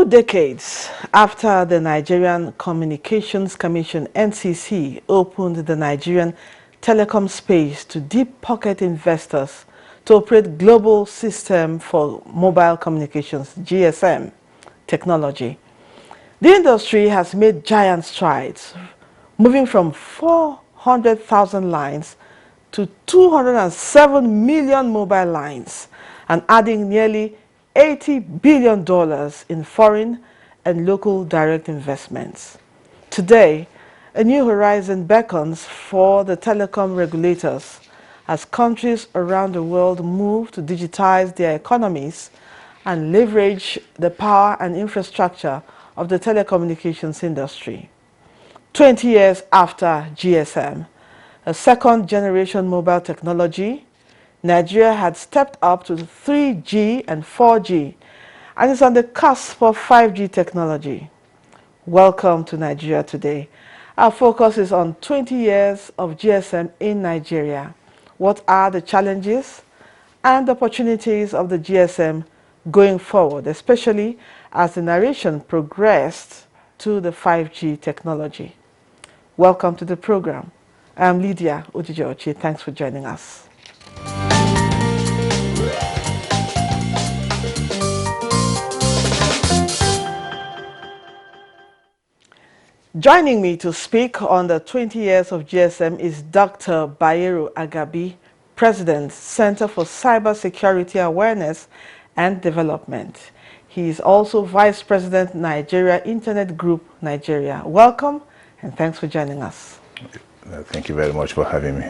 2 decades after the Nigerian Communications Commission (NCC) opened the Nigerian telecom space to deep-pocket investors to operate global system for mobile communications (GSM) technology, the industry has made giant strides, moving from 400,000 lines to 207 million mobile lines and adding nearly $80 billion in foreign and local direct investments. Today, a new horizon beckons for the telecom regulators as countries around the world move to digitize their economies and leverage the power and infrastructure of the telecommunications industry. 20 years after GSM, a second-generation mobile technology, Nigeria had stepped up to 3G and 4G and is on the cusp of 5G technology. Welcome to Nigeria Today. Our focus is on 20 years of GSM in Nigeria. What are the challenges and opportunities of the GSM going forward, especially as the narration progressed to the 5G technology? Welcome to the program. I'm Lydia Ojijochi. Thanks for joining us. Joining me to speak on the 20 years of GSM is Dr. Bayero Agabi, President, Center for Cybersecurity Awareness and Development. He is also Vice President, Nigeria Internet Group, Nigeria. Welcome and thanks for joining us. Thank you very much for having me.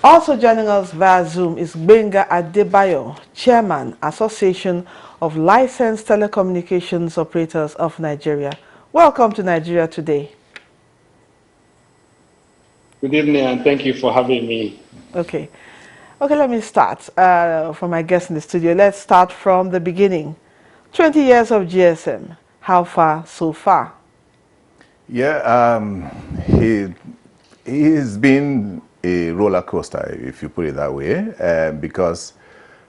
Also joining us via Zoom is Gbenga Adebayo, Chairman, Association of Licensed Telecommunications Operators of Nigeria. Welcome to Nigeria Today. Good evening and thank you for having me. Okay, let me start for my guests in the studio. Let's start from the beginning. 20 years of GSM. How far so far? Yeah, he's been a roller coaster, if you put it that way, because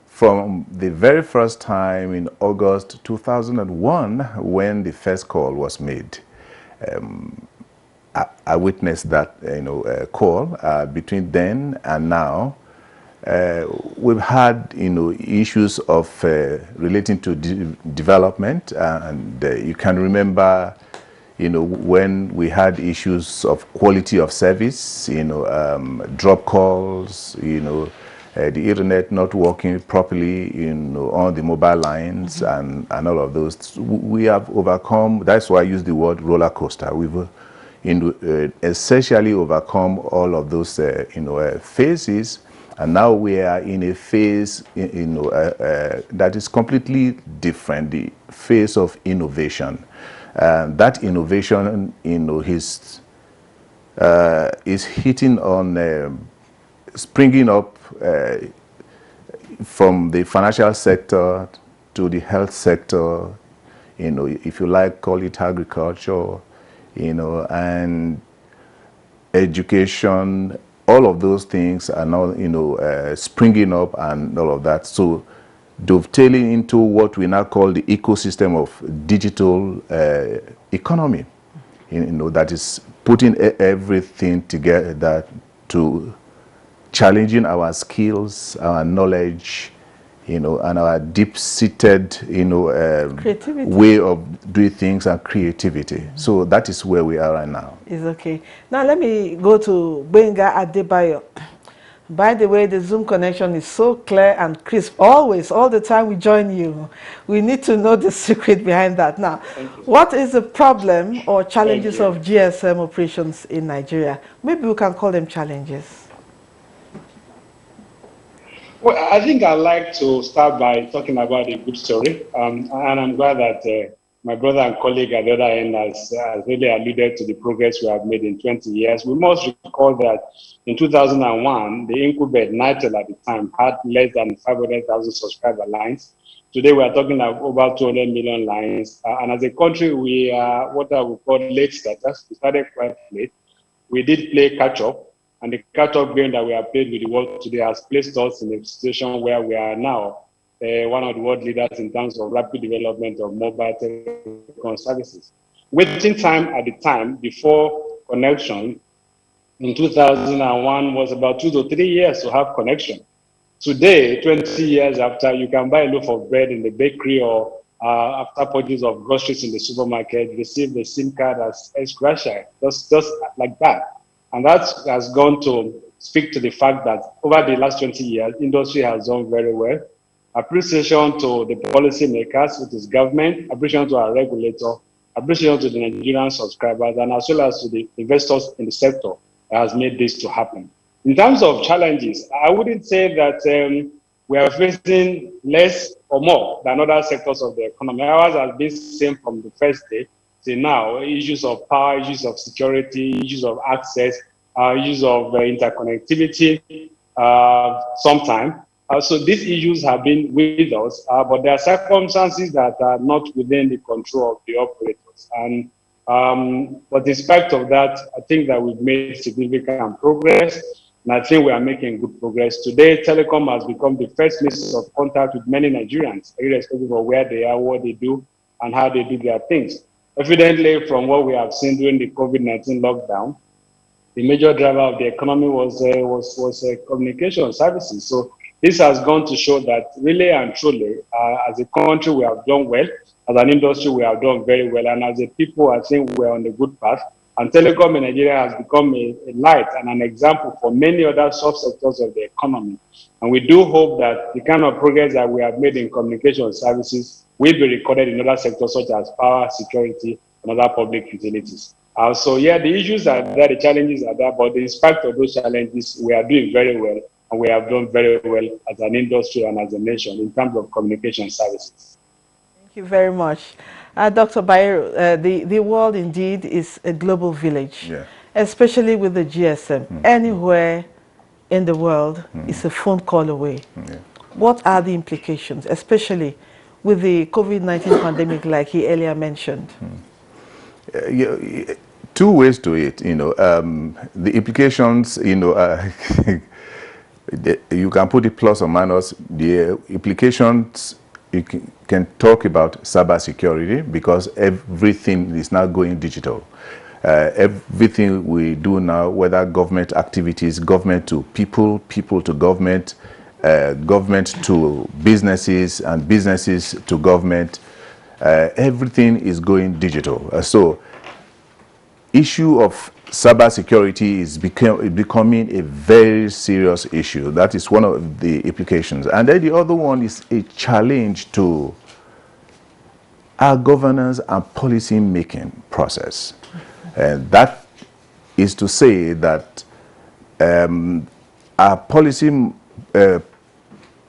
from the very first time in August 2001, when the first call was made, I witnessed that call. Between then and now, we've had issues of relating to development, and you can remember when we had issues of quality of service, drop calls, the internet not working properly, on the mobile lines, and all of those. We have overcome. That's why I use the word roller coaster. We've essentially overcome all of those phases, and now we are in a phase that is completely different, the phase of innovation. That innovation is hitting on springing up from the financial sector to the health sector, if you like, call it agriculture, and education. All of those things are now, springing up and all of that. So dovetailing into what we now call the ecosystem of digital economy, that is putting everything together to challenging our skills, our knowledge, and our deep-seated, way of doing things and creativity. So that is where we are right now. It's okay. Now let me go to Gbenga Adebayo. By the way, the Zoom connection is so clear and crisp. Always, all the time we join you. We need to know the secret behind that. Now, what is the problem or challenges of GSM operations in Nigeria? Maybe we can call them challenges. Well, I think I'd like to start by talking about a good story. And I'm glad that my brother and colleague at the other end has really alluded to the progress we have made in 20 years. We must recall that in 2001, the Incubet Nitel at the time had less than 500,000 subscriber lines. Today, we are talking about over 200 million lines. And as a country, we are what I would call late starters. We started quite late. We did play catch up. And the catch-up game that we have played with the world today has placed us in a situation where we are now one of the world leaders in terms of rapid development of mobile telecom services. Waiting time at the time before connection in 2001 was about 2 to 3 years to have connection. Today, 20 years after, you can buy a loaf of bread in the bakery or after purchase of groceries in the supermarket, receive the SIM card as gratia, just like that. And that has gone to speak to the fact that over the last 20 years, industry has done very well. Appreciation to the policymakers, which is government, appreciation to our regulator, appreciation to the Nigerian subscribers, and as well as to the investors in the sector that has made this to happen. In terms of challenges, I wouldn't say that we are facing less or more than other sectors of the economy. Ours has been the same from the first day till now. Issues of power, issues of security, issues of access, issues of interconnectivity, sometimes. So these issues have been with us, but there are circumstances that are not within the control of the operators. And but in spite of that, I think that we've made significant progress. And I think we are making good progress. Today, telecom has become the first means of contact with many Nigerians, irrespective of where they are, what they do, and how they do their things. Evidently, from what we have seen during the COVID-19 lockdown, the major driver of the economy was communication services. So this has gone to show that really and truly, as a country, we have done well. As an industry, we have done very well. And as a people, I think we're on a good path. And telecom in Nigeria has become a light and an example for many other subsectors of the economy. And we do hope that the kind of progress that we have made in communication services will be recorded in other sectors such as power, security, and other public utilities. So yeah, the issues are there, the challenges are there, but in spite of those challenges, we are doing very well, and we have done very well as an industry and as a nation in terms of communication services. Thank you very much. Dr. Bayero, the world indeed is a global village, Yeah. especially with the GSM. Anywhere in the world is a phone call away. Yeah. What are the implications, especially with the COVID-19 pandemic, like he earlier mentioned? Yeah, two ways to it, the implications, you can put it plus or minus. The implications, you can talk about cybersecurity because everything is now going digital. Everything we do now, whether government activities, government to people, people to government, government to businesses, and businesses to government, everything is going digital. So issue of cybersecurity is becoming a very serious issue. That is one of the implications. And then the other one is a challenge to our governance and policy making process. And that is to say that our policy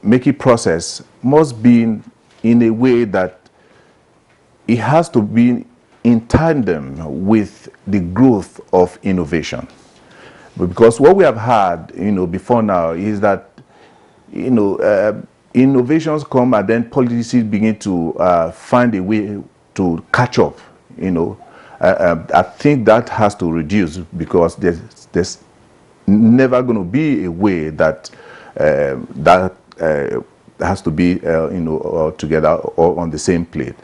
making process must be in a way that it has to be in tandem with the growth of innovation. Because what we have had, before now is that, innovations come and then policies begin to find a way to catch up, I think that has to reduce because there's never going to be a way that has to be, all together or on the same plate.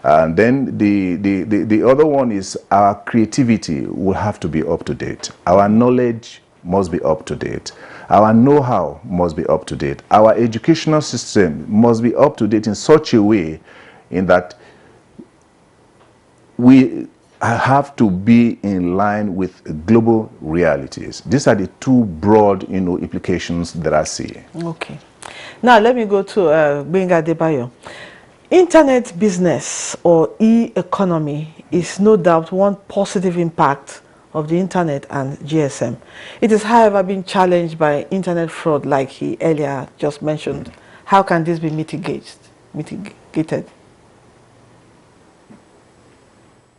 And then the other one is our creativity will have to be up to date. Our knowledge must be up to date. Our know-how must be up to date. Our educational system must be up to date in such a way in that we have to be in line with global realities. These are the two broad, implications that I see. Okay. Now let me go to Gbenga Adebayo. Internet business or e-economy is no doubt one positive impact of the internet and GSM. It is, however, being challenged by internet fraud like he earlier just mentioned. How can this be mitigated?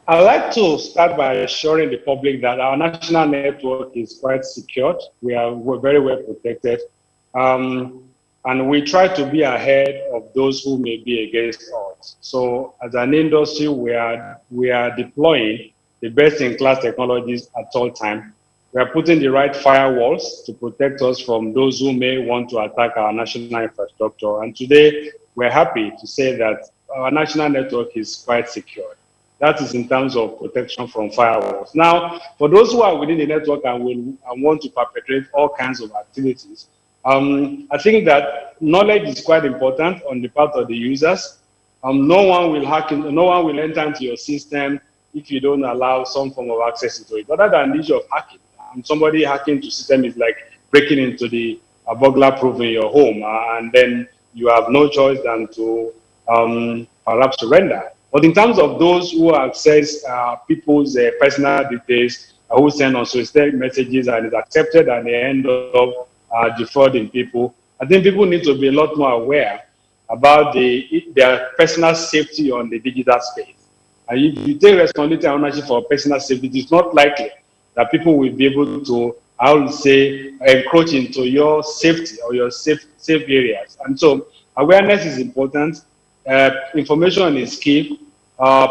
I'd like to start by assuring the public that our national network is quite secured. We're very well protected. And we try to be ahead of those who may be against us. So as an industry, we are deploying the best-in-class technologies at all times. We We are putting the right firewalls to protect us from those who may want to attack our national infrastructure. And today, we're happy to say that our national network is quite secure. That is in terms of protection from firewalls. Now, for those who are within the network and want to perpetrate all kinds of activities, I think that knowledge is quite important on the part of the users. No one will enter into your system if you don't allow some form of access into it. Other than the issue of hacking, somebody hacking to system is like breaking into the burglar proof in your home, and then you have no choice than to perhaps surrender. But in terms of those who access people's personal details, who send unsolicited messages and is accepted and they end up defrauding people, I think people need to be a lot more aware about their personal safety on the digital space. And if you take responsibility and ownership for personal safety, it's not likely that people will be able to, I would say, encroach into your safety or your safe areas. And so awareness is important. Information is key.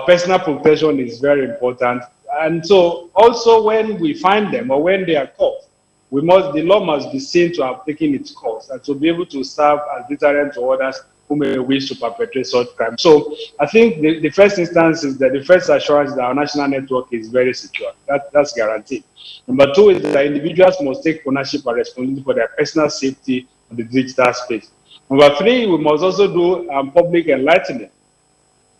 Personal protection is very important. And so also when we find them or when they are caught, the law must be seen to have taken its course and to be able to serve as deterrent to others who may wish to perpetrate such crimes. So I think the first instance is that the first assurance that our national network is very secure. That's guaranteed. Number two is that individuals must take ownership and responsibility for their personal safety in the digital space. Number three, we must also do public enlightenment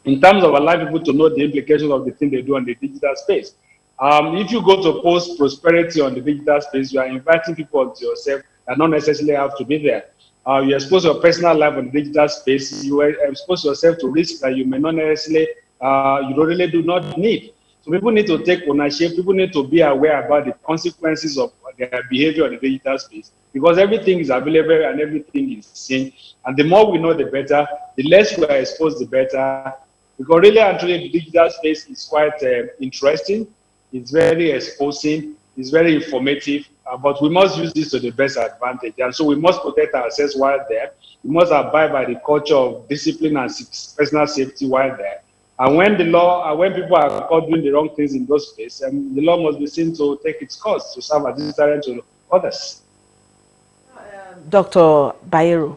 in terms of allowing people to know the implications of the thing they do on the digital space. If you go to post prosperity on the digital space, you are inviting people to yourself that not necessarily have to be there. You expose your personal life on the digital space. You expose yourself to risks that you may not necessarily, really do not need. So people need to take ownership. People need to be aware about the consequences of their behavior on the digital space, because everything is available and everything is seen. And the more we know, the better. The less we are exposed, the better. Because really and truly, the digital space is quite interesting. It's very exposing. It's very informative. But we must use this to the best advantage. And so we must protect ourselves while there. We must abide by the culture of discipline and personal safety while there. And when people are caught doing the wrong things in those spaces, the law must be seen to take its course to serve as deterrent to others. Dr. Bayero,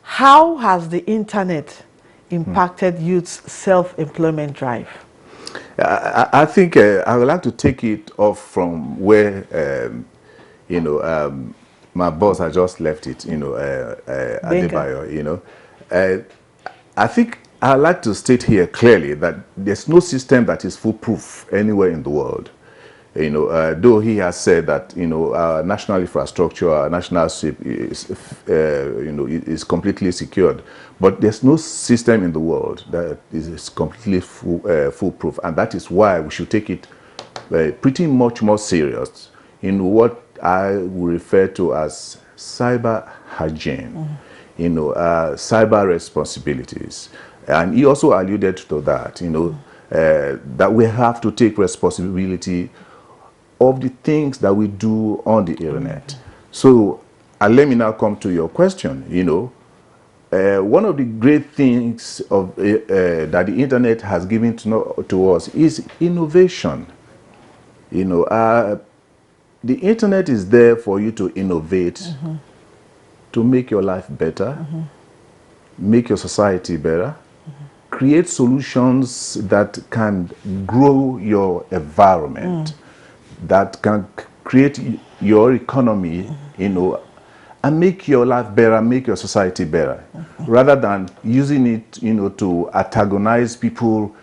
how has the internet impacted youth's self-employment drive? I think I would like to take it off from where, my boss had just left it, Adebayo, I think I'd like to state here clearly that there's no system that is foolproof anywhere in the world. Though he has said that, our national infrastructure, our national ship is completely secured. But there's no system in the world that is completely foolproof. And that is why we should take it pretty much more serious in what I would refer to as cyber hygiene, cyber responsibilities. And he also alluded to that, that we have to take responsibility of the things that we do on the internet. So let me now come to your question. One of the great things that the internet has given to us is innovation. The internet is there for you to innovate, to make your life better, make your society better, create solutions that can grow your environment, that can create your economy, and make your life better, make your society better, rather than using it, to antagonize people,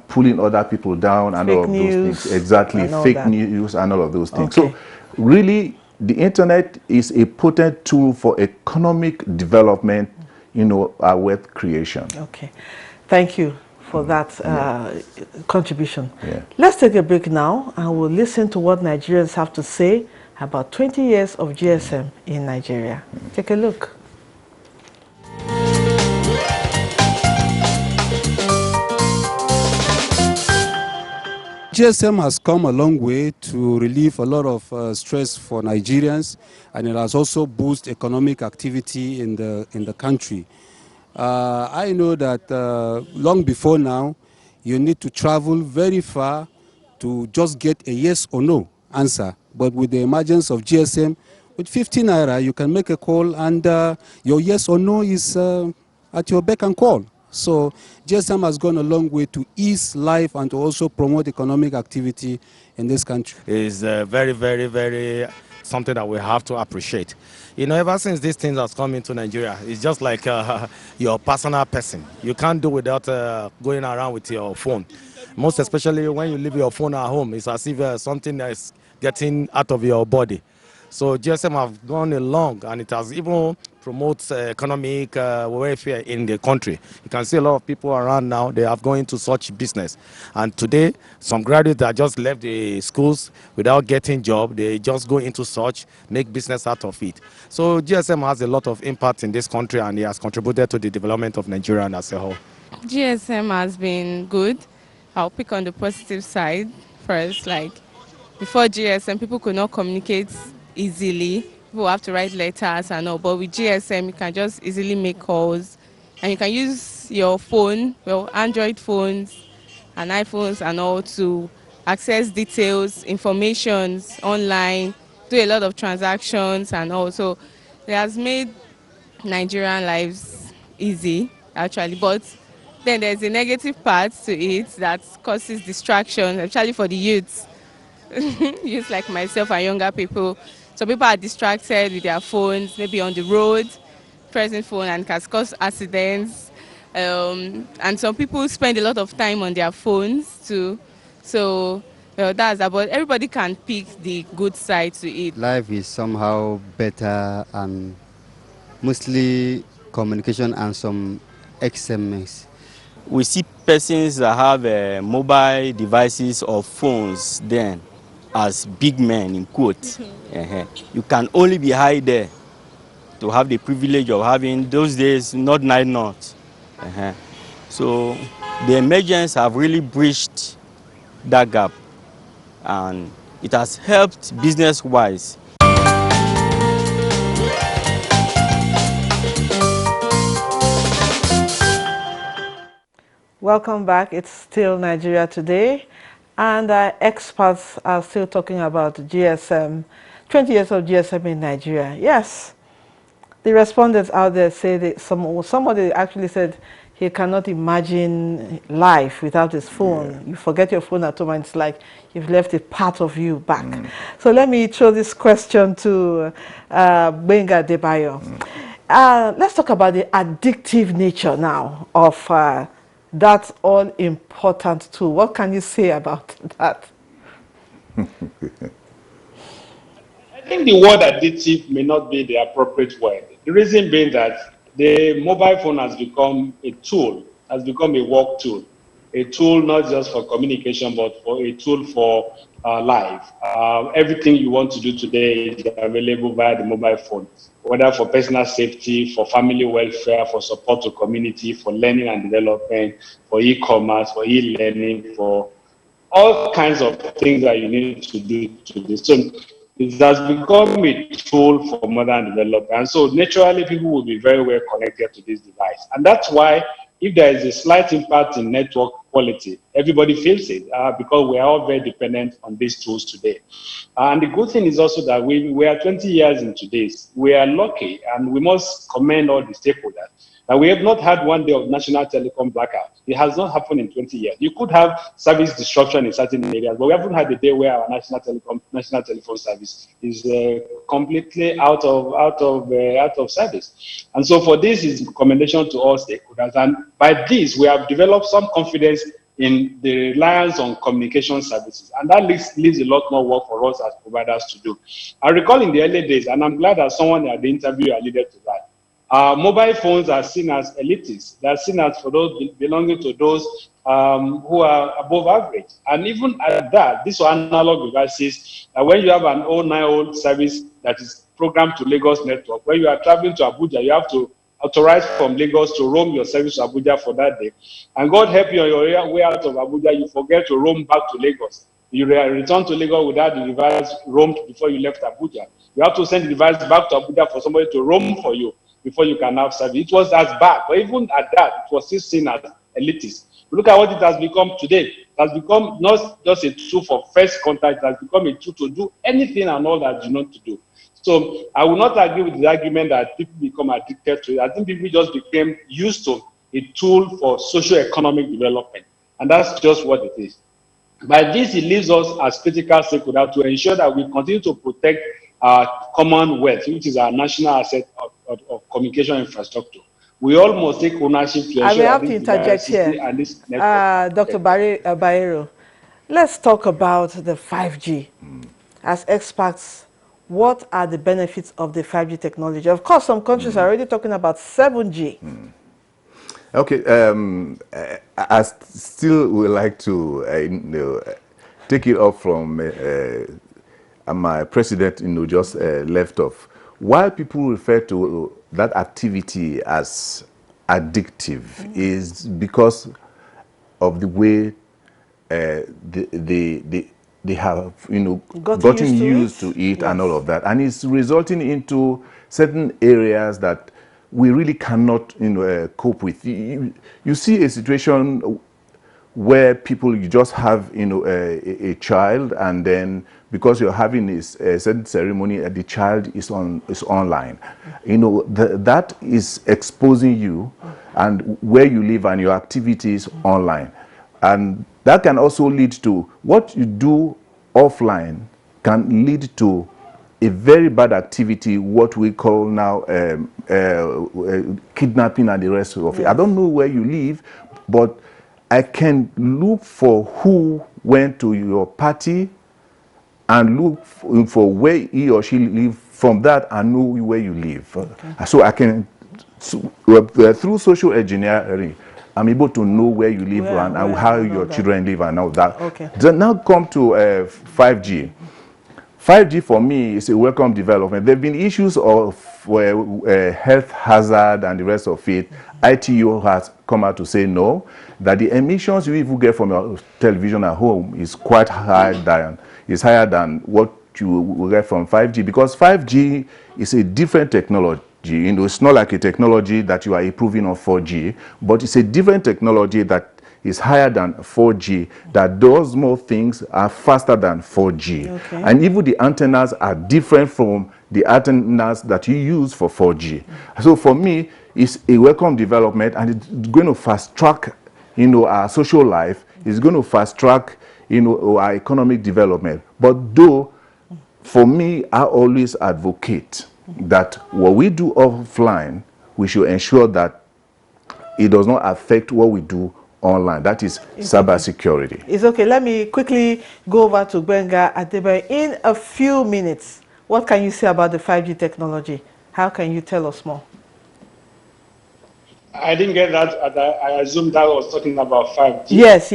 pulling other people down and all of those things. Exactly, fake news and all of those things. So really, the internet is a potent tool for economic development, wealth creation. Okay, thank you for that contribution. Let's take a break now and we'll listen to what Nigerians have to say about 20 years of GSM in Nigeria. Take a look. GSM has come a long way to relieve a lot of stress for Nigerians, and it has also boosted economic activity in the country. I know that long before now, you need to travel very far to just get a yes or no answer But with the emergence of GSM, with 50 naira, you can make a call and your yes or no is at your beck and call. So GSM has gone a long way to ease life and to also promote economic activity in this country. It's very, very, very something that we have to appreciate. You know, ever since these things has come into Nigeria, it's just like your personal person. You can't do without going around with your phone. Most especially when you leave your phone at home, it's as if something is getting out of your body. So GSM have gone along, and it has even promotes economic welfare in the country. You can see a lot of people around now, they have gone into such business. And today, some graduates that just left the schools without getting job, they just go into such, make business out of it. So GSM has a lot of impact in this country, and it has contributed to the development of Nigeria as a whole. GSM has been good. I'll pick on the positive side first. Like before GSM, people could not communicate easily. People have to write letters and all. But with GSM, you can just easily make calls, and you can use your phone, well, Android phones and iPhones and all, to access details, informations online, do a lot of transactions and all. So it has made Nigerian lives easy, actually. But then there's a negative part to it that causes distraction, especially for the youths. Youths like myself and younger people. So people are distracted with their phones, maybe on the road, pressing phone, and can cause accidents. And some people spend a lot of time on their phones too. So that's about. Everybody can pick the good side to it. Life is somehow better, and mostly communication and some SMS. We see persons that have mobile devices or phones then as big men, in quotes. You can only be high there to have the privilege of having those days, not 9 knots. So the emergence have really bridged that gap, and it has helped business-wise. Welcome back. It's still Nigeria Today, and experts are still talking about GSM, 20 years of GSM in Nigeria. Yes, the respondents out there say that somebody actually said he cannot imagine life without his phone. You forget your phone at home and it's like you've left a part of you back. So let me throw this question to Gbenga Adebayo. Let's talk about the addictive nature now of that all-important tool. What can you say about that? I think the word addictive may not be the appropriate word. The reason being that the mobile phone has become a tool, has become a work tool. A tool not just for communication, but for a tool for life. Everything you want to do today is available via the mobile phone, whether for personal safety, for family welfare, for support to community, for learning and development, for e-commerce, for e-learning, for all kinds of things that you need to do today. So it has become a tool for modern development. And so naturally, people will be very well connected to this device. And that's why if there is a slight impact in network quality, everybody feels it because we are all very dependent on these tools today. And the good thing is also that we are 20 years into this. We are lucky, and we must commend all the stakeholders. That we have not had one day of national telecom blackout. It has not happened in 20 years. You could have service disruption in certain areas, but we haven't had a day where our national telephone service is completely out of service. And so for this is commendation to all stakeholders. And by this, we have developed some confidence in the reliance on communication services. And that leaves a lot more work for us as providers to do. I recall in the early days, and I'm glad that someone at the interview alluded to that, mobile phones are seen as elitists. They are seen as for those belonging to those who are above average. And even at that, these are analog devices. When you have an 090 service that is programmed to Lagos network, when you are traveling to Abuja, you have to authorize from Lagos to roam your service to Abuja for that day. And God help you on your way out of Abuja, you forget to roam back to Lagos. You return to Lagos without the device roamed before you left Abuja. You have to send the device back to Abuja for somebody to roam for you before you can have service. It was as bad, but even at that, it was still seen as elitist. Look at what it has become today. It has become not just a tool for first contact, it has become a tool to do anything and all that you want to do. So I will not agree with the argument that people become addicted to it. I think people just became used to a tool for socio-economic development. And that's just what it is. By this, it leaves us as critical stakeholders to ensure that we continue to protect our common wealth, which is our national asset of communication infrastructure. We all must take ownership to ensure I will have that to interject here. Dr. Bayero, let's talk about the 5G. As experts, what are the benefits of the 5G technology? Of course, some countries are already talking about 7G. Okay, I still would like to take it up from my president, just left off. Why people refer to that activity as addictive is because of the way they have, gotten used to it yes. and all of that, and it's resulting into certain areas that we really cannot, cope with. You see a situation where people, you just have, a child, and then because you're having a certain ceremony, the child is online. That is exposing you and where you live and your activities online. And that can also lead to what you do offline can lead to a very bad activity, what we call now kidnapping and the rest of it. I don't know where you live, but I can look for who went to your party and look for where he or she live. From that, I know where you live. Okay. So I can, through social engineering, I'm able to know where you live and how your children live and all that. Okay. Then now come to 5G. 5G for me is a welcome development. There have been issues of health hazard and the rest of it. ITU has come out to say no, that the emissions you even get from your television at home is quite higher than what you will get from 5G, because 5G is a different technology. It's not like a technology that you are improving on 4G, but it's a different technology that is higher than 4G, that does more things, are faster than 4G. Okay. And even the antennas are different from the antennas that you use for 4G. So for me, it's a welcome development, and it's going to fast track, our social life. It's going to fast track, our economic development. But though, for me, I always advocate that what we do offline, we should ensure that it does not affect what we do online. That is cyber security. It's okay. Let me quickly go over to Gbenga Adebayo. In a few minutes, what can you say about the 5G technology? How can you tell us more? I didn't get that. I assume that was talking about 5G. Yes.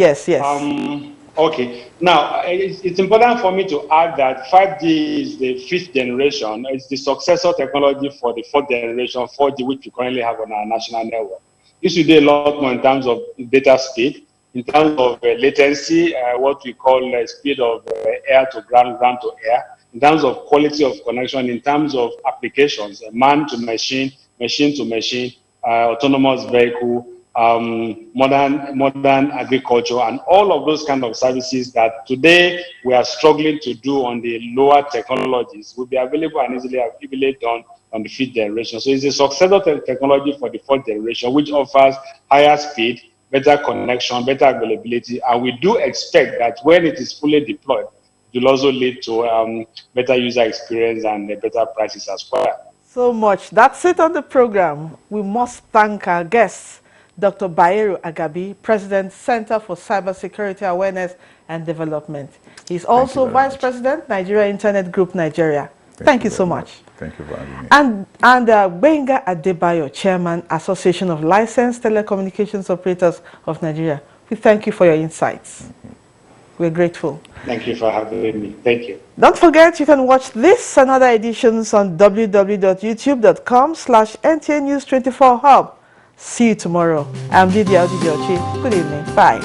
Okay. Now, it's important for me to add that 5G is the 5th generation. It's the successor technology for the 4th generation, 4G, which we currently have on our national network. This will do a lot more in terms of data speed, in terms of latency, what we call speed of air to ground, ground to air, in terms of quality of connection, in terms of applications, man to machine, machine to machine, autonomous vehicle, modern agriculture, and all of those kind of services that today we are struggling to do on the lower technologies will be available and easily done on the 5th generation. So it's a successor technology for the 4th generation, which offers higher speed, better connection, better availability, and we do expect that when it is fully deployed, it will also lead to better user experience and better prices as well. So much. That's it on the program. We must thank our guests, Dr. Bayero Agabi, President, Center for Cybersecurity Awareness and Development. He's also Vice President, Nigeria Internet Group, Nigeria. Thank you so much. Thank you for having me. And Gbenga Adebayo, Chairman, Association of Licensed Telecommunications Operators of Nigeria. We thank you for your insights. We're grateful. Thank you for having me. Thank you. Don't forget, you can watch this and other editions on www.youtube.com/NTA News 24 Hub. See you tomorrow. I'm Lydia Odidiochi. Good evening. Bye.